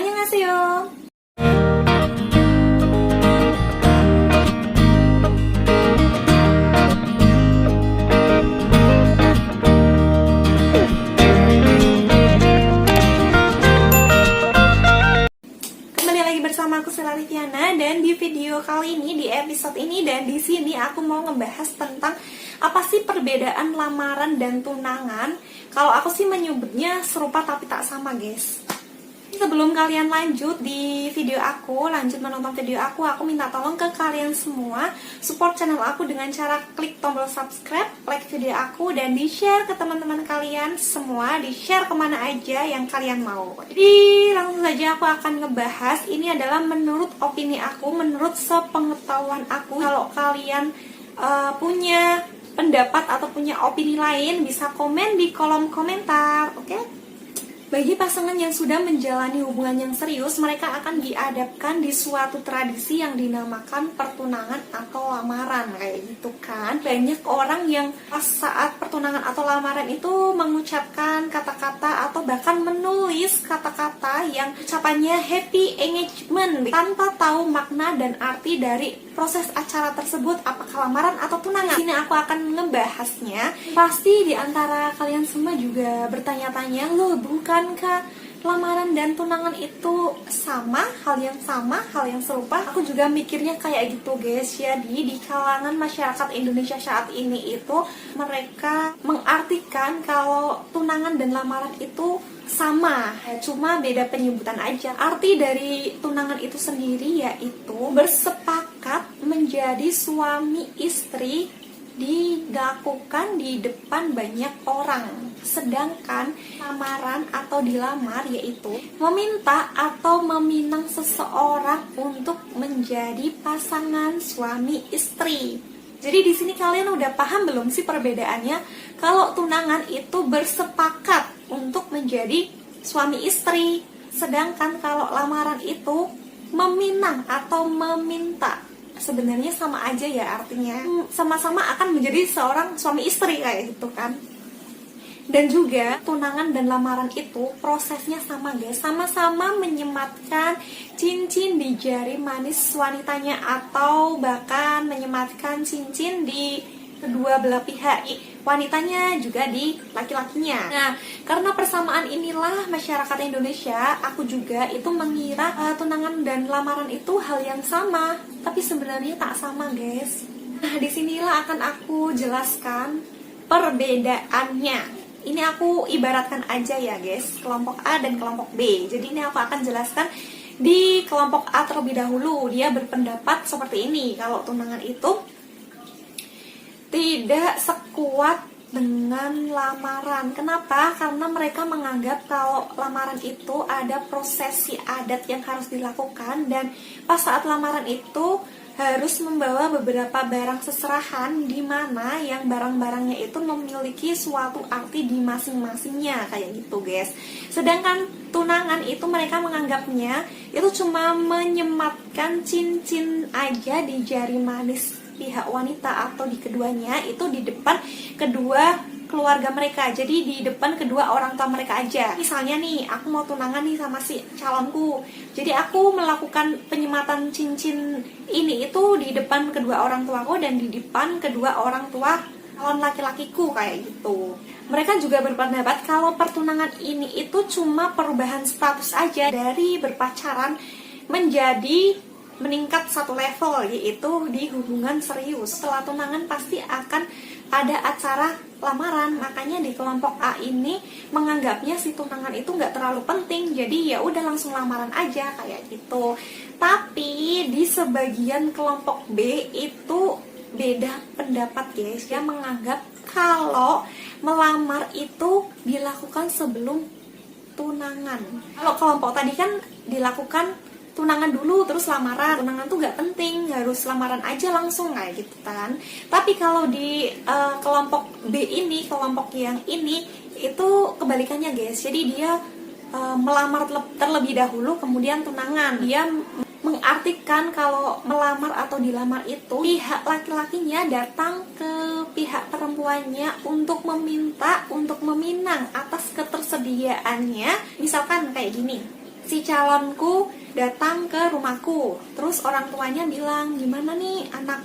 Annyeonghaseyo. Kembali lagi bersama aku Sela Liviana, dan di video kali ini, di episode ini dan di sini aku mau ngebahas tentang apa sih perbedaan lamaran dan tunangan. Kalau aku sih menyebutnya serupa tapi tak sama, guys. Sebelum kalian lanjut di video aku, lanjut menonton video aku minta tolong ke kalian semua support channel aku dengan cara klik tombol subscribe, like video aku, dan di-share ke teman-teman kalian semua, di-share kemana aja yang kalian mau. Jadi langsung saja aku akan ngebahas, ini adalah menurut opini aku, menurut sepengetahuan aku. Kalau kalian punya pendapat atau punya opini lain, bisa komen di kolom komentar, oke? Bagi pasangan yang sudah menjalani hubungan yang serius, mereka akan diadapkan di suatu tradisi yang dinamakan pertunangan atau lamaran, kayak gitu kan. Banyak orang yang pas saat pertunangan atau lamaran itu mengucapkan kata-kata atau bahkan menulis kata-kata yang ucapannya happy engagement tanpa tahu makna dan arti dari proses acara tersebut, apakah lamaran atau tunangan. Di sini aku akan ngebahasnya. Pasti di antara kalian semua juga bertanya-tanya, loh, bukankah lamaran dan tunangan itu sama, hal yang serupa? Aku juga mikirnya kayak gitu, guys. Jadi di kalangan masyarakat Indonesia saat ini itu mereka mengartikan kalau tunangan dan lamaran itu sama, cuma beda penyebutan aja. Arti dari tunangan itu sendiri yaitu bersepakat menjadi suami istri, dilakukan di depan banyak orang. Sedangkan lamaran atau dilamar yaitu meminta atau meminang seseorang untuk menjadi pasangan suami istri. Jadi di sini kalian udah paham belum sih perbedaannya? Kalau tunangan itu bersepakat untuk menjadi suami istri, sedangkan kalau lamaran itu meminang atau meminta. Sebenarnya sama aja ya artinya, sama-sama akan menjadi seorang suami istri kayak gitu kan. Dan juga tunangan dan lamaran itu prosesnya sama, guys. Sama-sama menyematkan cincin di jari manis wanitanya atau bahkan menyematkan cincin di kedua belah pihak, wanitanya juga di laki-lakinya. Nah, karena persamaan inilah masyarakat Indonesia, aku juga itu mengira tunangan dan lamaran itu hal yang sama, tapi sebenarnya tak sama, guys. Nah, disinilah akan aku jelaskan perbedaannya. Ini aku ibaratkan aja ya, guys, kelompok A dan kelompok B. Jadi ini aku akan jelaskan di kelompok A terlebih dahulu. Dia berpendapat seperti ini, kalau tunangan itu tidak sekuat dengan lamaran. Kenapa? Karena mereka menganggap kalau lamaran itu ada prosesi adat yang harus dilakukan, dan pas saat lamaran itu harus membawa beberapa barang seserahan, di mana yang barang-barangnya itu memiliki suatu arti di masing-masingnya, kayak gitu, guys. Sedangkan tunangan itu mereka menganggapnya itu cuma menyematkan cincin aja di jari manis pihak wanita atau di keduanya, itu di depan kedua keluarga mereka. Jadi di depan kedua orang tua mereka aja. Misalnya nih, aku mau tunangan nih sama si calonku. Jadi aku melakukan penyematan cincin ini itu di depan kedua orang tuaku dan di depan kedua orang tua calon laki-lakiku, kayak gitu. Mereka juga berpendapat kalau pertunangan ini itu cuma perubahan status aja dari berpacaran menjadi meningkat satu level, yaitu di hubungan serius. Setelah tunangan pasti akan ada acara lamaran. Makanya di kelompok A ini menganggapnya si tunangan itu nggak terlalu penting, jadi ya udah langsung lamaran aja, kayak gitu. Tapi di sebagian kelompok B itu beda pendapat, guys. Dia menganggap kalau melamar itu dilakukan sebelum tunangan. Kalau kelompok tadi kan dilakukan tunangan dulu terus lamaran. Tunangan tuh gak penting, harus lamaran aja langsung, kayak gitu kan. Tapi kalau di kelompok B ini, kelompok yang ini itu kebalikannya, guys. Jadi dia melamar terlebih dahulu kemudian tunangan. Dia mengartikan kalau melamar atau dilamar itu pihak laki-lakinya datang ke pihak perempuannya untuk meminta, untuk meminang atas ketersediaannya. Misalkan kayak gini, si calonku datang ke rumahku. Terus orang tuanya bilang, gimana nih anak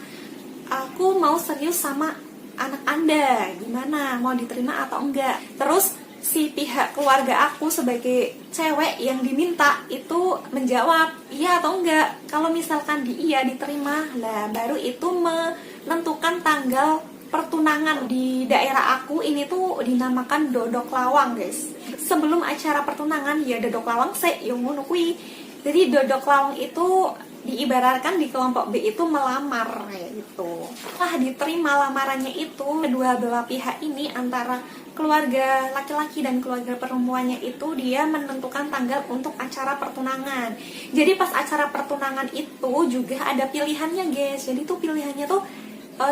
aku mau serius sama anak Anda, gimana, mau diterima atau enggak? Terus si pihak keluarga aku sebagai cewek yang diminta itu menjawab iya atau enggak. Kalau misalkan iya diterima, lah baru itu menentukan tanggal pertunangan. Di daerah aku ini tuh dinamakan dodok lawang, guys. Sebelum acara pertunangan ya dodok lawang yang ngono kuwi. Jadi dodok lawang itu diibaratkan di kelompok B itu melamar kayak gitu. Setelah diterima lamarannya itu, kedua belah pihak ini antara keluarga laki-laki dan keluarga perempuannya itu dia menentukan tanggal untuk acara pertunangan. Jadi pas acara pertunangan itu juga ada pilihannya, guys. Jadi tuh pilihannya tuh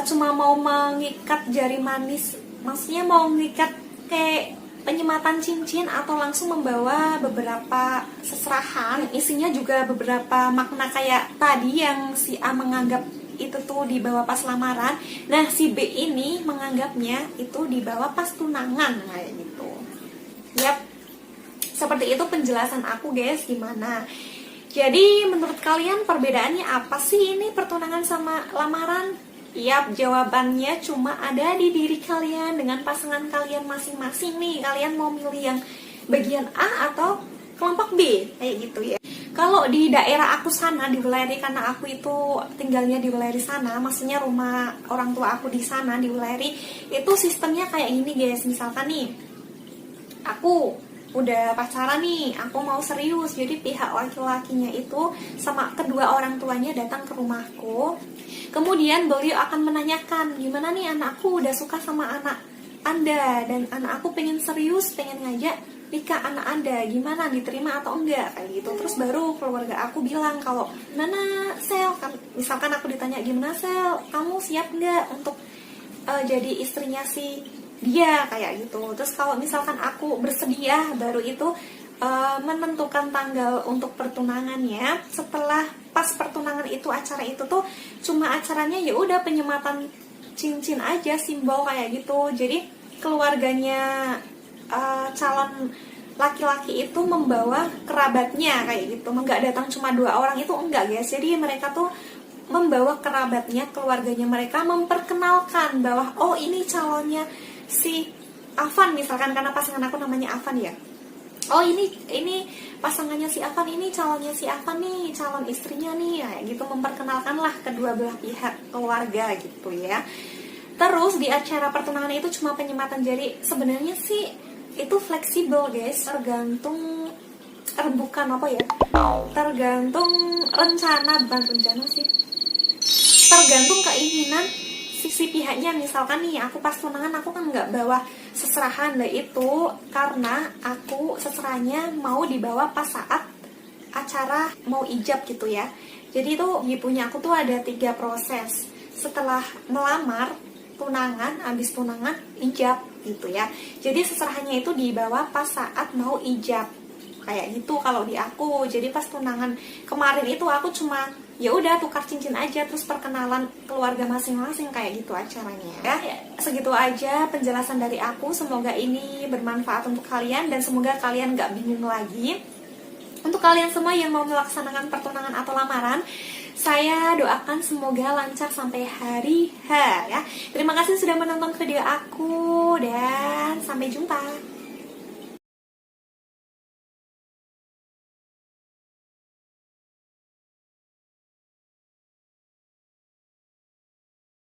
cuma mau mengikat jari manis, maksudnya mau mengikat kayak penyematan cincin atau langsung membawa beberapa seserahan. Isinya juga beberapa makna kayak tadi yang si A menganggap itu tuh dibawa pas lamaran. Nah si B ini menganggapnya itu dibawa pas tunangan kayak gitu. Yap, seperti itu penjelasan aku, guys. Gimana? Jadi menurut kalian perbedaannya apa sih ini pertunangan sama lamaran? Yap, jawabannya cuma ada di diri kalian dengan pasangan kalian masing-masing nih. Kalian mau milih yang bagian A atau kelompok B, kayak gitu ya. Kalau di daerah aku sana, di Weleri, karena aku itu tinggalnya di Weleri sana, maksudnya rumah orang tua aku di sana, di Weleri, itu sistemnya kayak gini, guys. Misalkan nih, aku udah pacaran nih, aku mau serius, jadi pihak laki-lakinya itu sama kedua orang tuanya datang ke rumahku. Kemudian beliau akan menanyakan, gimana nih anakku udah suka sama anak Anda, dan anak aku pengen serius, pengen ngajak nikah anak Anda, gimana, diterima atau enggak, kayak gitu. Terus baru keluarga aku bilang kalau, gimana Sel, misalkan aku ditanya, gimana Sel, kamu siap nggak untuk jadi istrinya si dia, kayak gitu. Terus kalau misalkan aku bersedia, baru itu menentukan tanggal untuk pertunangannya. Setelah pas pertunangan itu, acara itu tuh cuma acaranya ya udah penyematan cincin aja, simbol kayak gitu. Jadi keluarganya calon laki-laki itu membawa kerabatnya kayak gitu, nggak datang cuma 2 orang itu, enggak, guys. Jadi mereka tuh membawa kerabatnya, keluarganya mereka, memperkenalkan bahwa oh ini calonnya si Afan, misalkan, karena pasangan aku namanya Afan ya. Oh ini pasangannya si Afan, ini calonnya si Afan nih, calon istrinya nih, kayak gitu. Memperkenalkanlah kedua belah pihak keluarga gitu ya. Terus di acara pertunangan itu cuma penyematan jari. Sebenarnya sih itu fleksibel, guys, tergantung bukan apa ya, tergantung rencana, bukan rencana sih, tergantung keinginan sisi pihaknya. Misalkan nih aku pas tunangan aku kan nggak bawa seserahan, lah itu karena aku seserahannya mau dibawa pas saat acara mau ijab gitu ya. Jadi itu di punya aku tuh ada 3 proses. Setelah melamar, tunangan, habis tunangan, ijab gitu ya. Jadi seserahannya itu dibawa pas saat mau ijab kayak gitu kalau di aku. Jadi pas tunangan kemarin itu aku cuma ya udah tukar cincin aja, terus perkenalan keluarga masing-masing kayak gitu acaranya ya. Segitu aja penjelasan dari aku. Semoga ini bermanfaat untuk kalian dan semoga kalian gak bingung lagi. Untuk kalian semua yang mau melaksanakan pertunangan atau lamaran, saya doakan semoga lancar sampai hari H ya. Terima kasih sudah menonton video aku dan sampai jumpa.